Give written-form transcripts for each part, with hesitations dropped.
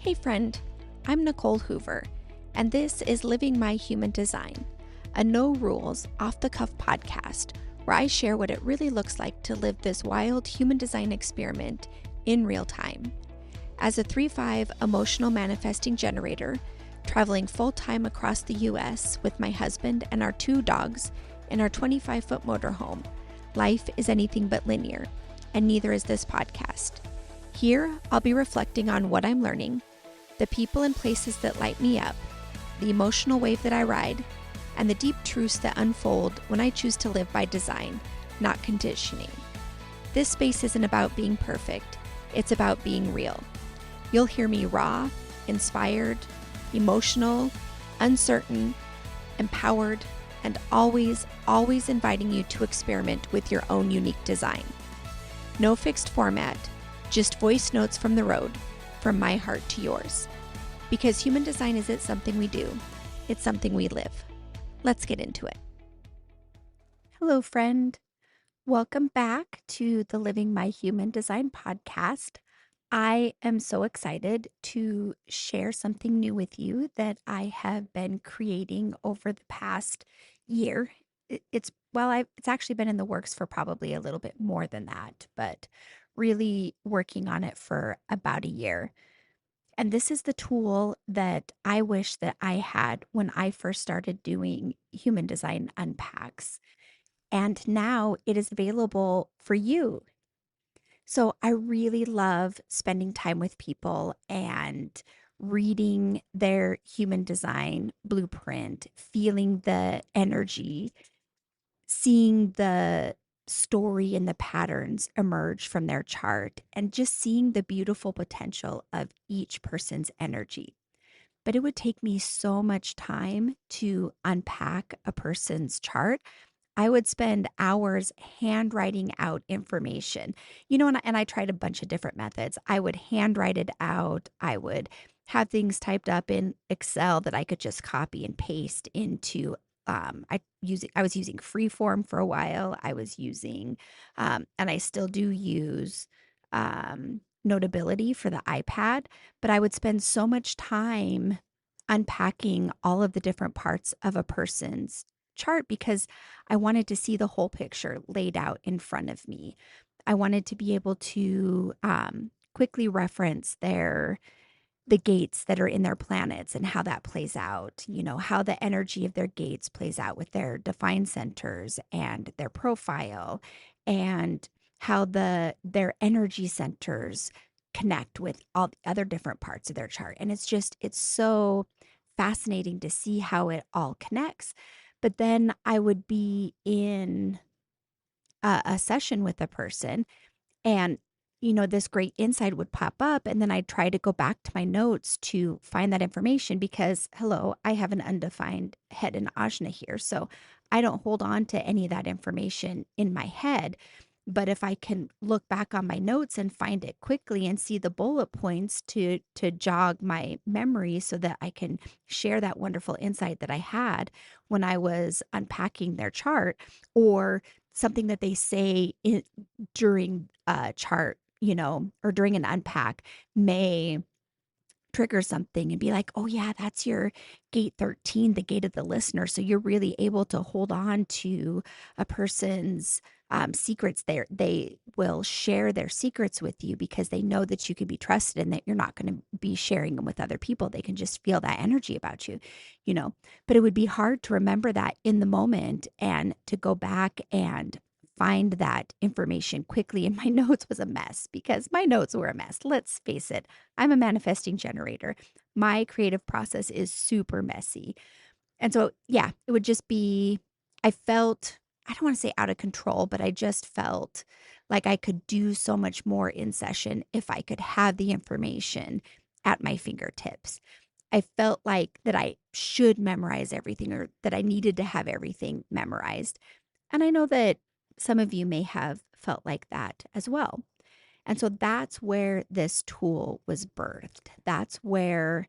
Hey friend, I'm Nicole Hoover, and this is Living My Human Design, a no rules, off the cuff podcast where I share what it really looks like to live this wild human design experiment in real time. As a 3-5 emotional manifesting generator, traveling full time across the US with my husband and our 2 dogs in our 25-foot motorhome, life is anything but linear, and neither is this podcast. Here, I'll be reflecting on what I'm learning, the people and places that light me up, the emotional wave that I ride, and the deep truths that unfold when I choose to live by design, not conditioning. This space isn't about being perfect, it's about being real. You'll hear me raw, inspired, emotional, uncertain, empowered, and always inviting you to experiment with your own unique design. No fixed format, just voice notes from the road, from my heart to yours. Because human design isn't something we do, it's something we live. Let's get into it. Hello, friend. Welcome back to the Living My Human Design podcast. I am so excited to share something new with you that I have been creating over the past year. It's actually been in the works for probably a little bit more than that, but really working on it for about a year. And this is the tool that I wish that I had when I first started doing human design unpacks. And now it is available for you. So I really love spending time with people and reading their human design blueprint, feeling the energy, seeing the story and the patterns emerge from their chart, and just seeing the beautiful potential of each person's energy. But it would take me so much time to unpack a person's chart. I would spend hours handwriting out information, and I tried a bunch of different methods. I would handwrite it out. I would have things typed up in Excel that I could just copy and paste into. I was using Freeform for a while. I was using, and I still do use Notability for the iPad, but I would spend so much time unpacking all of the different parts of a person's chart because I wanted to see the whole picture laid out in front of me. I wanted to be able to quickly reference the gates that are in their planets and how that plays out, how the energy of their gates plays out with their defined centers and their profile, and how their energy centers connect with all the other different parts of their chart. And it's so fascinating to see how it all connects. But then I would be in a session with a person, and this great insight would pop up, and then I'd try to go back to my notes to find that information because, hello, I have an undefined head and ajna here. So I don't hold on to any of that information in my head. But if I can look back on my notes and find it quickly and see the bullet points to jog my memory so that I can share that wonderful insight that I had when I was unpacking their chart, or something that they say during a chart, or during an unpack, may trigger something and be like, oh yeah, that's your gate 13, the gate of the listener. So you're really able to hold on to a person's secrets there. They will share their secrets with you because they know that you can be trusted and that you're not going to be sharing them with other people. They can just feel that energy about you. But it would be hard to remember that in the moment and to go back and find that information quickly. And my notes was a mess because my notes were a mess. Let's face it, I'm a manifesting generator. My creative process is super messy. And so, yeah, it would just be, I don't want to say out of control, but I just felt like I could do so much more in session if I could have the information at my fingertips. I felt like that I should memorize everything, or that I needed to have everything memorized. And I know that some of you may have felt like that as well. And so that's where this tool was birthed. That's where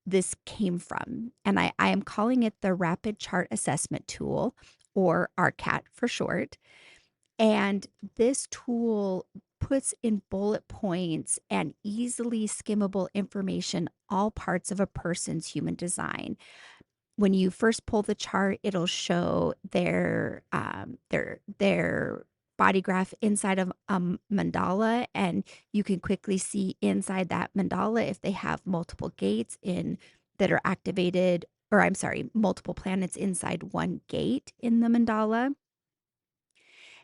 this came from. And I am calling it the Rapid Chart Assessment Tool, or RCAT for short. And this tool puts in bullet points and easily skimmable information all parts of a person's human design. When you first pull the chart, it'll show their body graph inside of a mandala, and you can quickly see inside that mandala if they have multiple gates in that are activated, or I'm sorry, multiple planets inside one gate in the mandala.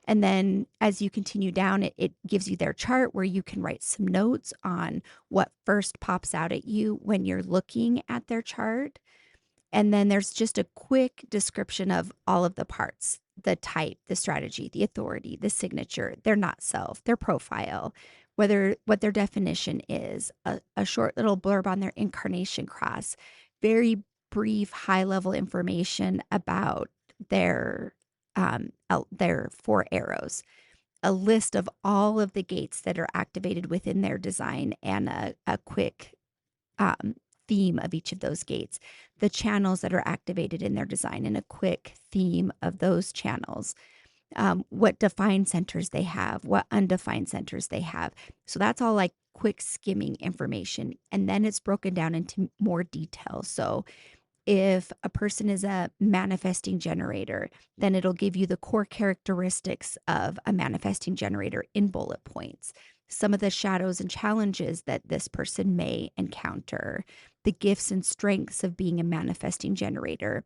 And then as you continue down, it gives you their chart where you can write some notes on what first pops out at you when you're looking at their chart. And then there's just a quick description of all of the parts: the type, the strategy, the authority, the signature, their not self, their profile, whether what their definition is, a short little blurb on their incarnation cross, very brief, high level information about their four arrows, a list of all of the gates that are activated within their design, and a quick um, theme of each of those gates, the channels that are activated in their design, and a quick theme of those channels, what defined centers they have, what undefined centers they have. So that's all like quick skimming information. And then it's broken down into more detail. So if a person is a manifesting generator, then it'll give you the core characteristics of a manifesting generator in bullet points, some of the shadows and challenges that this person may encounter, the gifts and strengths of being a manifesting generator,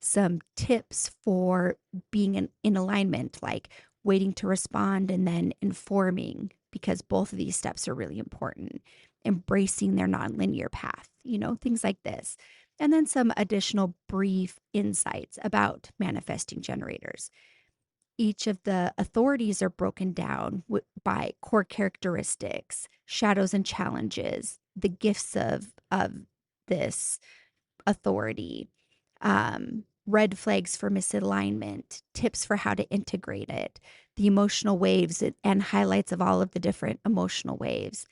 some tips for being in alignment, like waiting to respond and then informing, because both of these steps are really important, embracing their nonlinear path, things like this. And then some additional brief insights about manifesting generators. Each of the authorities are broken down by core characteristics, shadows and challenges, the gifts of this authority, red flags for misalignment, tips for how to integrate it, the emotional waves and highlights of all of the different emotional waves.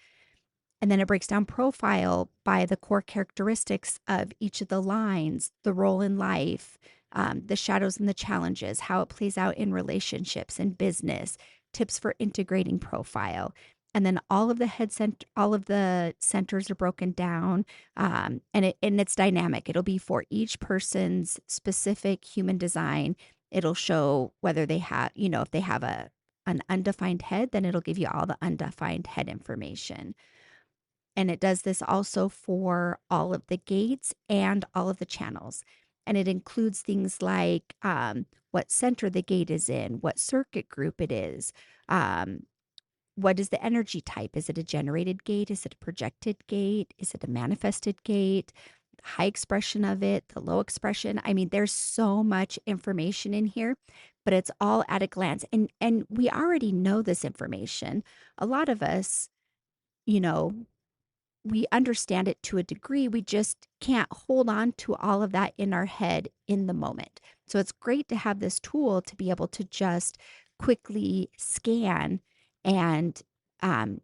And then it breaks down profile by the core characteristics of each of the lines, the role in life, the shadows and the challenges, how it plays out in relationships and business, tips for integrating profile. And then all of the centers are broken down, and it's dynamic. It'll be for each person's specific human design. It'll show whether they have, if they have an undefined head, then it'll give you all the undefined head information. And it does this also for all of the gates and all of the channels. And it includes things like what center the gate is in, what circuit group it is, what is the energy type? Is it a generated gate? Is it a projected gate? Is it a manifested gate? The high expression of it, the low expression. I mean, there's so much information in here, but it's all at a glance. And we already know this information. A lot of us, you know, we understand it to a degree. We just can't hold on to all of that in our head in the moment. So it's great to have this tool to be able to just quickly scan and um,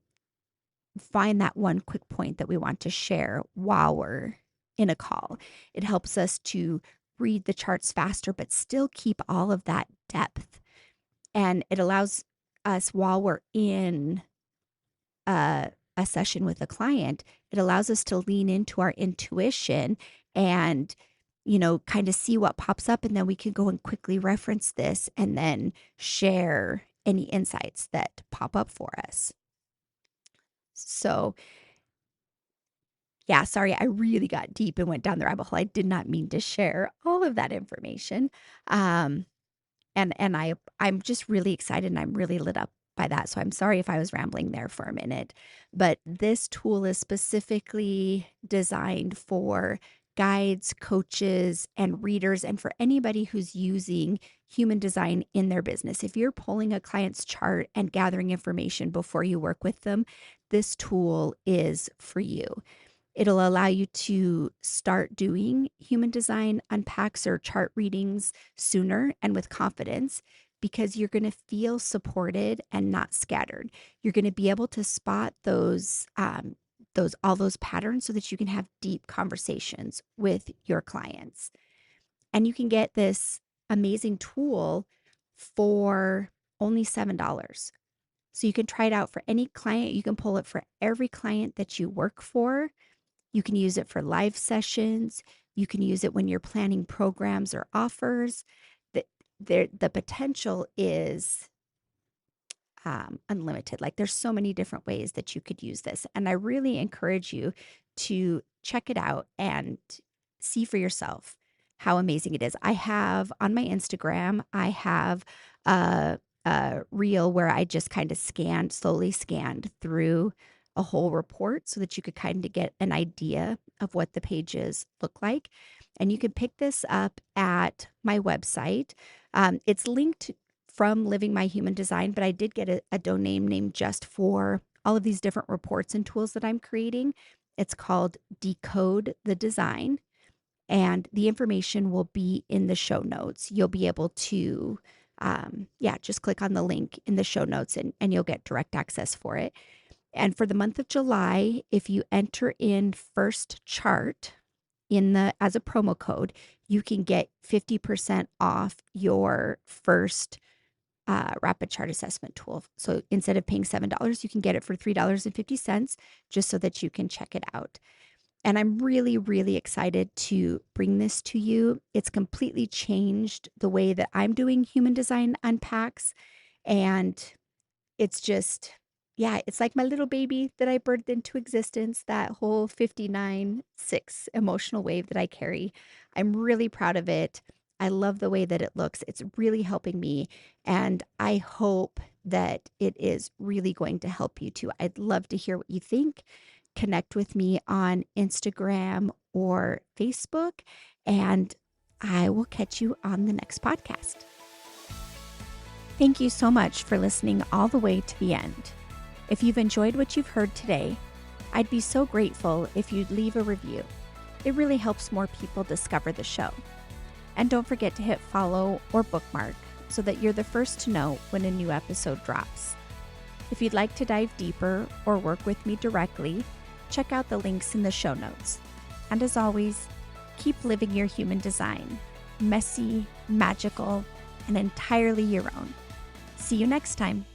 find that one quick point that we want to share while we're in a call. It helps us to read the charts faster, but still keep all of that depth. And it allows us, while we're in a session with a client, it allows us to lean into our intuition and, kind of see what pops up. And then we can go and quickly reference this and then share any insights that pop up for us. So, yeah, sorry, I really got deep and went down the rabbit hole. I did not mean to share all of that information. Um, and I'm just really excited and I'm really lit up by that. So I'm sorry if I was rambling there for a minute, but this tool is specifically designed for guides, coaches, and readers, and for anybody who's using human design in their business. If you're pulling a client's chart and gathering information before you work with them, this tool is for you. It'll allow you to start doing human design unpacks or chart readings sooner and with confidence, because you're going to feel supported and not scattered. You're going to be able to spot all those patterns so that you can have deep conversations with your clients. And you can get this amazing tool for only $7. So you can try it out for any client. You can pull it for every client that you work for. You can use it for live sessions. You can use it when you're planning programs or offers. The potential is unlimited. Like there's so many different ways that you could use this. And I really encourage you to check it out and see for yourself how amazing it is. I have on my Instagram, I have a reel where I just kind of slowly scanned through a whole report so that you could kind of get an idea of what the pages look like. And you can pick this up at my website. It's linked from Living My Human Design, but I did get a domain name just for all of these different reports and tools that I'm creating. It's called Decode the Design, and the information will be in the show notes. You'll be able to, just click on the link in the show notes and you'll get direct access for it. And for the month of July, if you enter in first chart as a promo code, you can get 50% off your first rapid chart assessment tool. So instead of paying $7, you can get it for $3.50 just so that you can check it out. And I'm really, really excited to bring this to you. It's completely changed the way that I'm doing human design unpacks. And it's just, it's like my little baby that I birthed into existence, that whole 59-6 emotional wave that I carry. I'm really proud of it. I love the way that it looks. It's really helping me. And I hope that it is really going to help you too. I'd love to hear what you think. Connect with me on Instagram or Facebook, and I will catch you on the next podcast. Thank you so much for listening all the way to the end. If you've enjoyed what you've heard today, I'd be so grateful if you'd leave a review. It really helps more people discover the show. And don't forget to hit follow or bookmark so that you're the first to know when a new episode drops. If you'd like to dive deeper or work with me directly, check out the links in the show notes. And as always, keep living your human design, messy, magical, and entirely your own. See you next time.